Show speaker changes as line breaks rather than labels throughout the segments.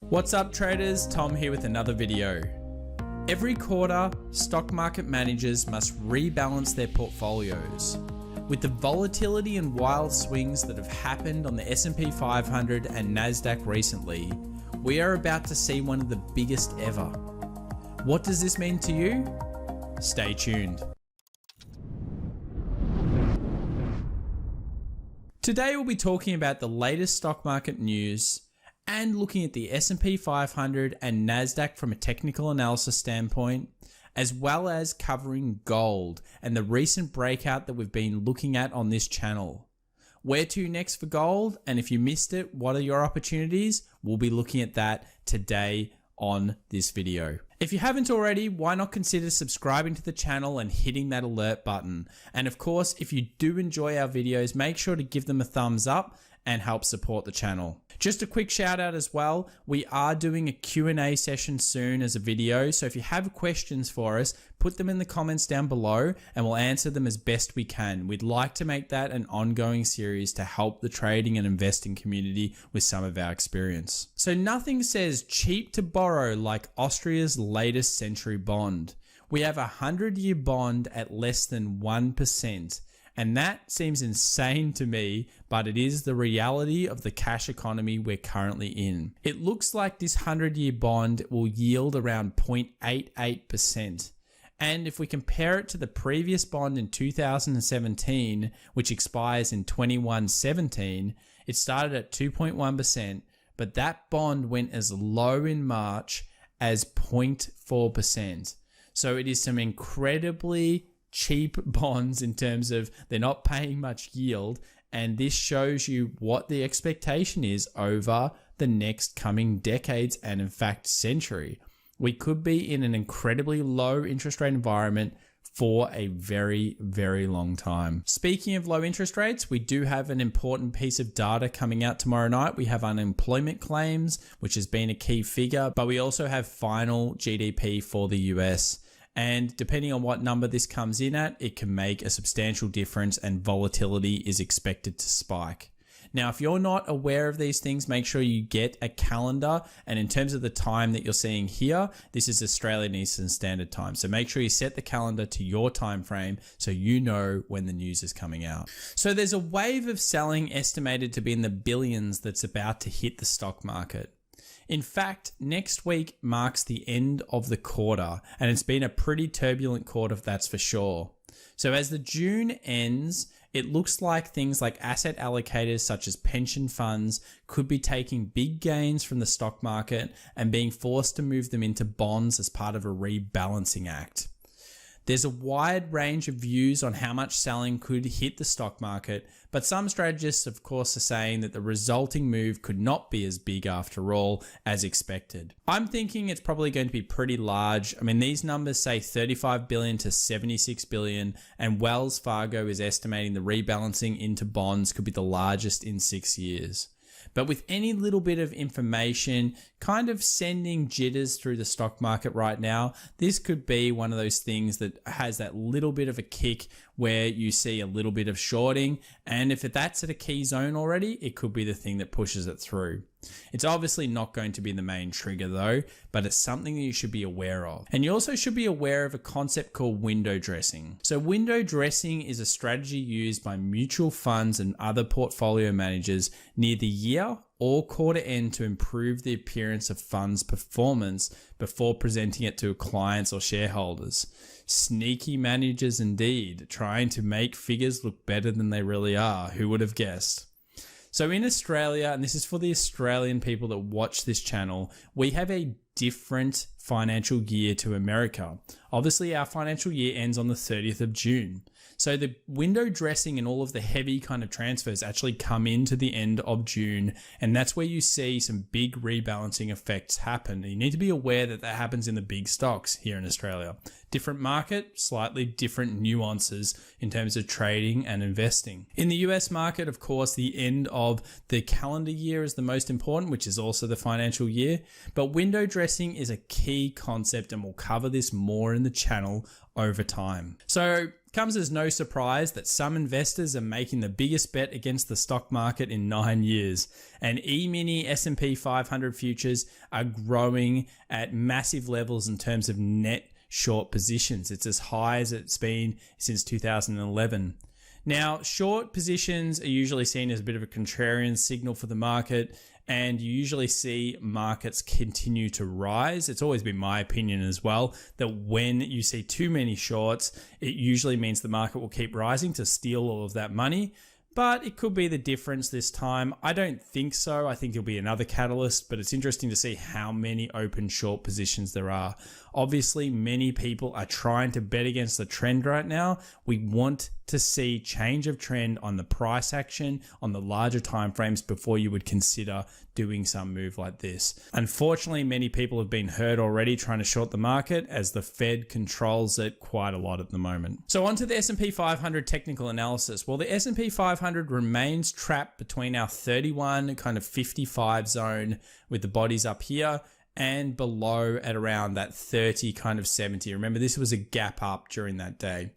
What's up traders, Tom here with another video. Every quarter, stock market managers must rebalance their portfolios. With the volatility and wild swings that have happened on the S&P 500 and Nasdaq recently, we are about to see one of the biggest ever. What does this mean to you? Stay tuned. Today we'll be talking about the latest stock market news and looking at the S&P 500 and Nasdaq from a technical analysis standpoint, as well as covering gold and the recent breakout that we've been looking at on this channel. Where to next for gold? And if you missed it, what are your opportunities? We'll be looking at that today on this video. If you haven't already, why not consider subscribing to the channel and hitting that alert button? And of course, if you do enjoy our videos, make sure to give them a thumbs up and help support the channel. Just a quick shout out as well, we are doing a Q&A session soon as a video, so if you have questions for us, put them in the comments down below and we'll answer them as best we can. We'd like to make that an ongoing series to help the trading and investing community with some of our experience. So nothing says cheap to borrow like Austria's latest century bond. We have a 100-year bond at less than 1%. And that seems insane to me, but it is the reality of the cash economy we're currently in. It looks like this 100-year bond will yield around 0.88%. And if we compare it to the previous bond in 2017, which expires in 2117, it started at 2.1%, but that bond went as low in March as 0.4%. So it is some incredibly cheap bonds in terms of they're not paying much yield, and this shows you what the expectation is over the next coming decades and in fact century. We could be in an incredibly low interest rate environment for a very, very long time. Speaking of low interest rates, we do have an important piece of data coming out tomorrow night. We have unemployment claims, which has been a key figure, but we also have final GDP for the US. And depending on what number this comes in at, it can make a substantial difference and volatility is expected to spike. Now, if you're not aware of these things, make sure you get a calendar. And in terms of the time that you're seeing here, this is Australian Eastern Standard Time. So make sure you set the calendar to your time frame so you know when the news is coming out. So there's a wave of selling estimated to be in the billions that's about to hit the stock market. In fact, next week marks the end of the quarter, and it's been a pretty turbulent quarter, that's for sure. So as the June ends, it looks like things like asset allocators such as pension funds could be taking big gains from the stock market and being forced to move them into bonds as part of a rebalancing act. There's a wide range of views on how much selling could hit the stock market, but some strategists, of course, are saying that the resulting move could not be as big after all as expected. I'm thinking it's probably going to be pretty large. I mean, these numbers say 35 billion to 76 billion, and Wells Fargo is estimating the rebalancing into bonds could be the largest in 6 years. But with any little bit of information kind of sending jitters through the stock market right now, this could be one of those things that has that little bit of a kick where you see a little bit of shorting. And if that's at a key zone already, it could be the thing that pushes it through. It's obviously not going to be the main trigger though, but it's something that you should be aware of. And you also should be aware of a concept called window dressing. So window dressing is a strategy used by mutual funds and other portfolio managers near the year or quarter end to improve the appearance of funds performance before presenting it to clients or shareholders. Sneaky managers indeed, trying to make figures look better than they really are. Who would have guessed? So in Australia, and this is for the Australian people that watch this channel, we have a different financial year to America. Obviously, our financial year ends on the 30th of June. So the window dressing and all of the heavy kind of transfers actually come into the end of June, and that's where you see some big rebalancing effects happen. You need to be aware that that happens in the big stocks here in Australia. Different market, slightly different nuances in terms of trading and investing. In the US market, of course, the end of the calendar year is the most important, which is also the financial year, but window dressing dressing is a key concept, and we'll cover this more in the channel over time. So comes as no surprise that some investors are making the biggest bet against the stock market in 9 years, and E-mini S&P 500 futures are growing at massive levels in terms of net short positions. It's as high as it's been since 2011. Now, short positions are usually seen as a bit of a contrarian signal for the market, and you usually see markets continue to rise. It's always been my opinion as well that when you see too many shorts, it usually means the market will keep rising to steal all of that money. But it could be the difference this time. I don't think so. I think it'll be another catalyst, but it's interesting to see how many open short positions there are. Obviously, many people are trying to bet against the trend right now. We want to see change of trend on the price action on the larger timeframes before you would consider doing some move like this. Unfortunately, many people have been hurt already trying to short the market as the Fed controls it quite a lot at the moment. So onto the S&P 500 technical analysis. Well, the S&P 500 remains trapped between our 31 kind of 55 zone with the bodies up here and below at around that 30 kind of 70. Remember, this was a gap up during that day.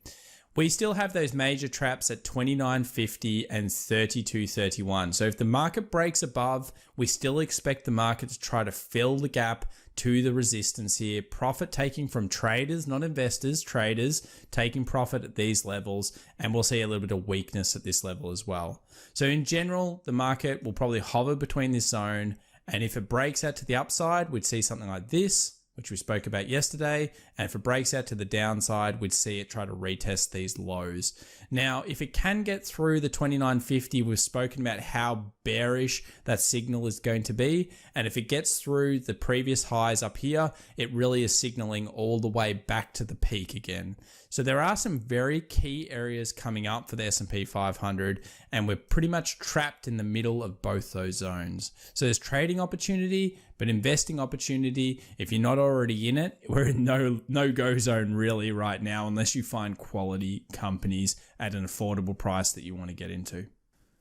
We still have those major traps at 29.50 and 32.31. So if the market breaks above, we still expect the market to try to fill the gap to the resistance here. Profit taking from traders, not investors, traders taking profit at these levels, and we'll see a little bit of weakness at this level as well. So in general, the market will probably hover between this zone, and if it breaks out to the upside, we'd see something like this, which we spoke about yesterday. And if it breaks out to the downside, we'd see it try to retest these lows. Now, if it can get through the 29.50, we've spoken about how bearish that signal is going to be. And if it gets through the previous highs up here, it really is signaling all the way back to the peak again. So there are some very key areas coming up for the S&P 500, and we're pretty much trapped in the middle of both those zones. So there's trading opportunity, but investing opportunity, if you're not already in it, we're in no-go zone really right now, unless you find quality companies at an affordable price that you want to get into.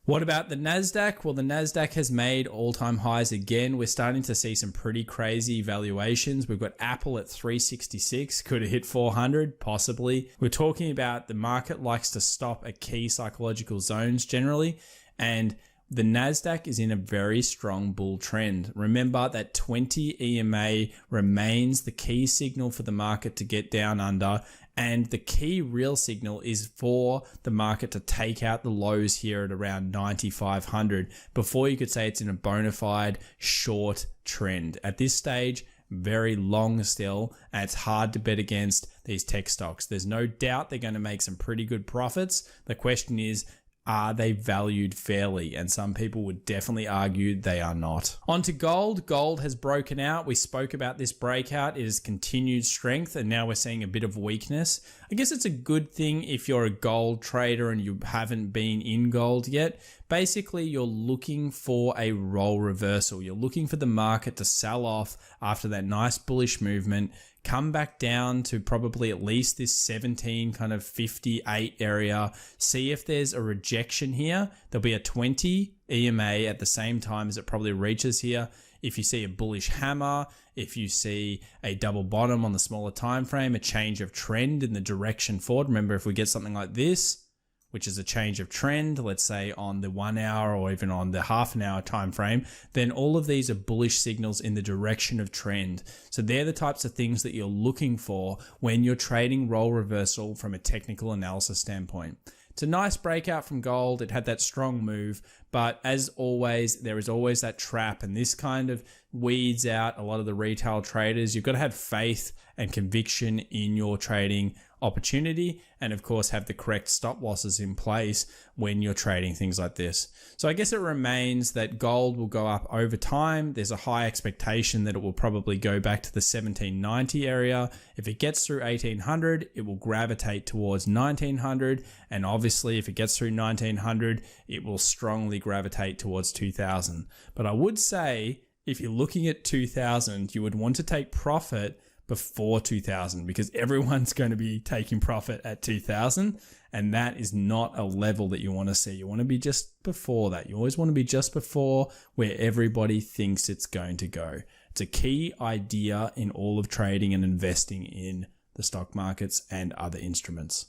What about the NASDAQ? Well, the NASDAQ has made all-time highs again. We're starting to see some pretty crazy valuations. We've got Apple at 366. Could have hit 400, possibly. We're talking about the market likes to stop at key psychological zones generally, and the NASDAQ is in a very strong bull trend. Remember that 20 EMA remains the key signal for the market to get down under, and the key real signal is for the market to take out the lows here at around 9,500 before you could say it's in a bona fide short trend. At this stage, very long still, and it's hard to bet against these tech stocks. There's no doubt they're going to make some pretty good profits. The question is, are they valued fairly? And some people would definitely argue they are not. On to gold. Gold has broken out. We spoke about this breakout. It has continued strength, and now we're seeing a bit of weakness. I guess it's a good thing if you're a gold trader and you haven't been in gold yet. Basically, you're looking for a role reversal. You're looking for the market to sell off after that nice bullish movement, come back down to probably at least this 17 kind of 58 area. See if there's a rejection here. There'll be a 20 EMA at the same time as it probably reaches here. If you see a bullish hammer, if you see a double bottom on the smaller time frame, a change of trend in the direction forward. Remember, if we get something like this, which is a change of trend, let's say on the 1 hour or even on the half an hour time frame, then all of these are bullish signals in the direction of trend. So they're the types of things that you're looking for when you're trading role reversal from a technical analysis standpoint. It's a nice breakout from gold. It had that strong move, but as always, there is always that trap, and this kind of weeds out a lot of the retail traders. You've got to have faith and conviction in your trading opportunity, and of course have the correct stop losses in place when you're trading things like this. So I guess it remains that gold will go up over time. There's a high expectation that it will probably go back to the 1790 area. If it gets through 1800, it will gravitate towards 1900, and obviously if it gets through 1900, it will strongly gravitate towards 2000. But I would say if you're looking at 2000, you would want to take profit before 2000, because everyone's going to be taking profit at 2000, and that is not a level that you want to see. You want to be just before that. You always want to be just before where everybody thinks it's going to go. It's a key idea in all of trading and investing in the stock markets and other instruments.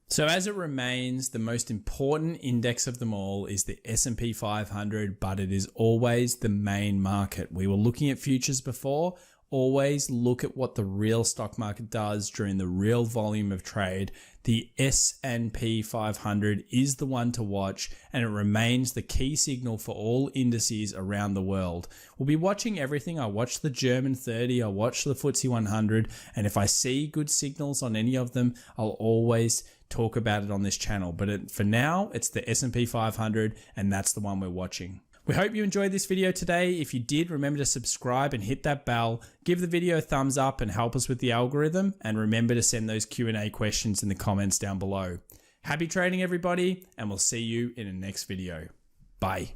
So as it remains, the most important index of them all is the S&P 500, but it is always the main market. We were looking at futures before. Always look at what the real stock market does during the real volume of trade. The S&P 500 is the one to watch, and it remains the key signal for all indices around the world. We'll be watching everything. I watch the German 30, I watch the FTSE 100, and if I see good signals on any of them, I'll always talk about it on this channel. But for now, it's the S&P 500, and that's the one we're watching. We hope you enjoyed this video today. If you did, remember to subscribe and hit that bell. Give the video a thumbs up and help us with the algorithm. And remember to send those Q&A questions in the comments down below. Happy trading, everybody, and we'll see you in the next video. Bye.